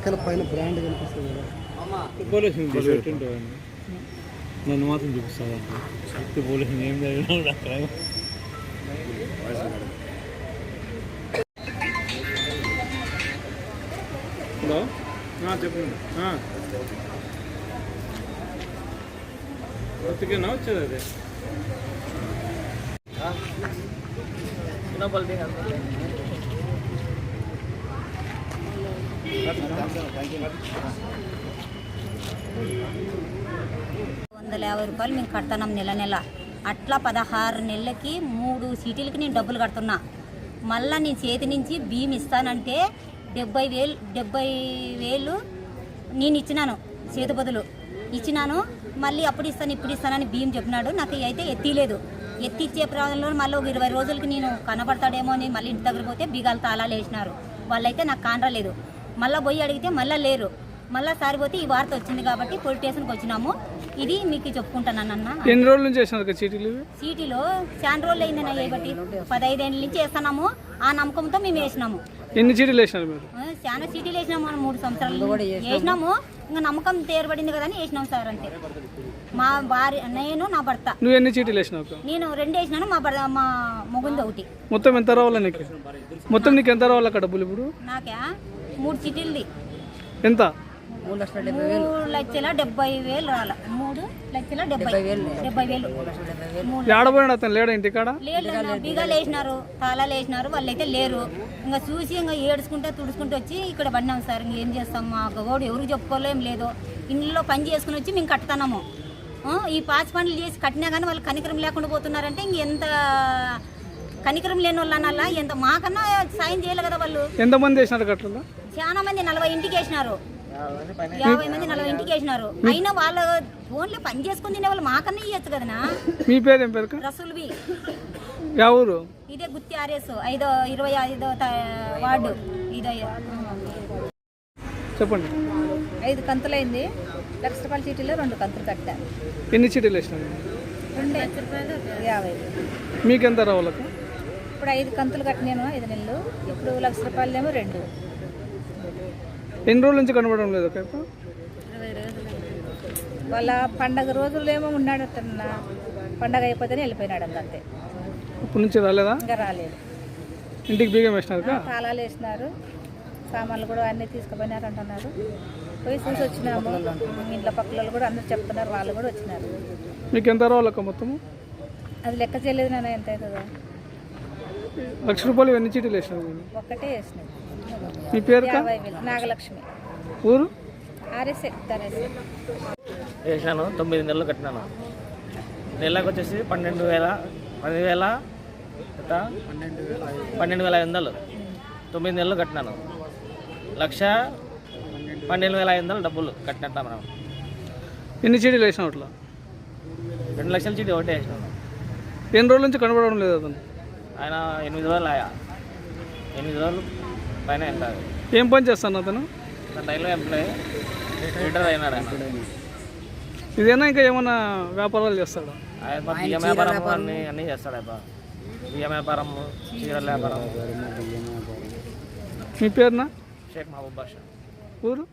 వెనకాల పైన బ్రాండ్ కనిపిస్తుంది కదా, నన్ను మాత్రం చూపిస్తాను. పోలీసు ఏం జరిగినా అక్కడ హలో చెప్పండి. ఒత్తికేనా వచ్చేది అదే ₹150 మేము కడుతున్నాం నెల నెల. అట్లా 16 నెలలకి 3 సీటీలకి నేను డబ్బులు కడుతున్నా. మళ్ళీ నేను చేతి నుంచి బియ్యం ఇస్తానంటే 70,000 నేను ఇచ్చినాను, చేతి బదులు ఇచ్చినాను. మళ్ళీ అప్పుడు ఇస్తాను ఇప్పుడు ఇస్తానని బియ్యం చెప్పినాడు. నాకు అయితే ఎత్తిలేదు. ఎత్తిచ్చే ప్రాంతంలో మళ్ళీ ఒక 20 రోజులకి నేను కనబడతాడేమో అని మళ్ళీ ఇంటి దగ్గర పోతే బిగాలు తాళాలు వేసినారు. వాళ్ళైతే నాకు కానరాలేదు. మళ్ళీ పోయి అడిగితే మళ్ళీ లేరు. మళ్ళీ సారిపోతే ఈ వార్త వచ్చింది కాబట్టి పోలీస్ స్టేషన్కి వచ్చినాము. ఇది మీకు చెప్పుకుంటాను అన్న. ఎన్ని రోజుల నుంచి వేసినారు చీటీలు? చీటీలో చాలా రోజులు అయిందన్న, ఏబట్టి 15 ఏళ్ళ నుంచి వేస్తున్నాము. ఆ నమ్మకంతో మేము వేసినాము. ఎన్ని చీటీలు వేసినారు మీరు? చాలా చీటీలు వేసినాము. మనం 3 సంవత్సరాలు వేసినాము. ఇంకా నమ్మకం తేరబడింది కదా అని వేసినాం సార్, అంతే. మా భార్య, నేను, నా భర్త. నువ్వు ఎన్ని చీటీలు వేసినావు? నేను 2 వేసినాను, మా మొగుంది 1. మొత్తం ఎంత రావాలా నీకు? మొత్తం నీకు ఎంత రావాలి అక్కడ డబ్బులు ఇప్పుడు? నాకా 3 చీటీలది ఎంత? 3,70,000 రాల. 3,70,000. ఆడపోయాడు అతను లేడా ఇంటికాడ? లేదు, బిగాలు వేసినారు, తాళాలు వేసినారు. వాళ్ళైతే లేరు. ఇంకా చూసి ఇంకా ఏడుచుకుంటే తుడుచుకుంటూ వచ్చి ఇక్కడ పడినాం సార్. ఇంకేం చేస్తాం, మా గోడు ఎవరికి చెప్పుకోలేం లేదు. ఇంట్లో పని చేసుకుని వచ్చి మేము కట్టుతున్నాము. ఈ పాచి పనులు చేసి కట్టినా కానీ వాళ్ళు కనికరం లేకుండా పోతున్నారంటే ఇంకెంత కనికరం లేని వాళ్ళు అనాలా? ఎంత మాకన్నా సాయం చేయాలి కదా వాళ్ళు. ఎంతమంది వేసినారు కట్టలు? చాలా మంది 40 ఇంటికి వేసినారు. 50 మంది 40 ఇంటికి వేసినారు. అయినా వాళ్ళ ఫోన్లో పని చేసుకుని తినే వాళ్ళు మాకన్నా ఇవ్వచ్చు కదనా. మీ పేరు ఏం పేరు? రసూల్వి. ఎవరు? ఇదే గుత్తి RS 25వ వార్డు. ఇదే చెప్పండి. 5 కంతులైంది. ₹1,00,000 చీటీలో 2 కంతులు కట్టా. ఎన్ని చీటీలు వేసినారు? 2,50,000. మీకెంత రావాలి? ఇప్పుడు 5 కంతులు కట్టినాను, 5 నెలలు. ఇప్పుడు ₹1,00,000 ఏమో 2. ఎన్ని రోజుల నుంచి కనబడడం లేదు? 20 రోజులు. వాళ్ళ పండగ రోజులేమో ఉన్నాడు అతన్న. పండగ అయిపోతేనే వెళ్ళిపోయినాడు అంతే. ఇప్పటి నుంచి రాలేదా? ఇంకా రాలేదు. ఇంటికి బీగం వేసినారు? తాళాలు వేసినారు. సామాన్లు కూడా అన్నీ తీసుకుపోయినారు అంటున్నారు. పోయి చూసి వచ్చినాము. ఇంట్లో పక్కల కూడా అందరూ చెప్తున్నారు, వాళ్ళు కూడా వచ్చినారు. మీకు ఎంత రావాలక్క మొత్తము? అది లెక్క చేయలేదు నాన్న, ఎంత అవుతుందో. ₹1,00,000 ఎన్ని చీటీలు వేసినారు? ఒక్కటే వేసినాయి. మీ పేరు? నాగలక్ష్మి. ఊరు? RS వేసాను. 9 నెలలు కట్టినాను. నెలకు వచ్చేసి 12,500. 9 నెలలు కట్టినాను. 1,12,500 డబ్బులు కట్టినట్ట మనం. ఎన్ని చీటీలు వేసినావు అట్లా? 2 లక్షల చీటీ ఒకటే వేసినాను. ఎన్ని రోజుల నుంచి కనబడడం లేదు అతను? ఆయన 8 రోజులు 8 రోజులు పైన వెళ్తారు. ఏం పని చేస్తాను అతను? రైల్వే ఎంప్లాయీ, రిటైర్ అయినాడు. ఇదేనా ఇంకా ఏమైనా వ్యాపారాలు చేస్తాడా? ఆయన బియ్యం వ్యాపారం అన్నీ చేస్తాడు. బియ్యం వ్యాపారం, చీరల వ్యాపారం. మీ పేరునా? షేక్ మహబూబ్ బాషా. ఊరు?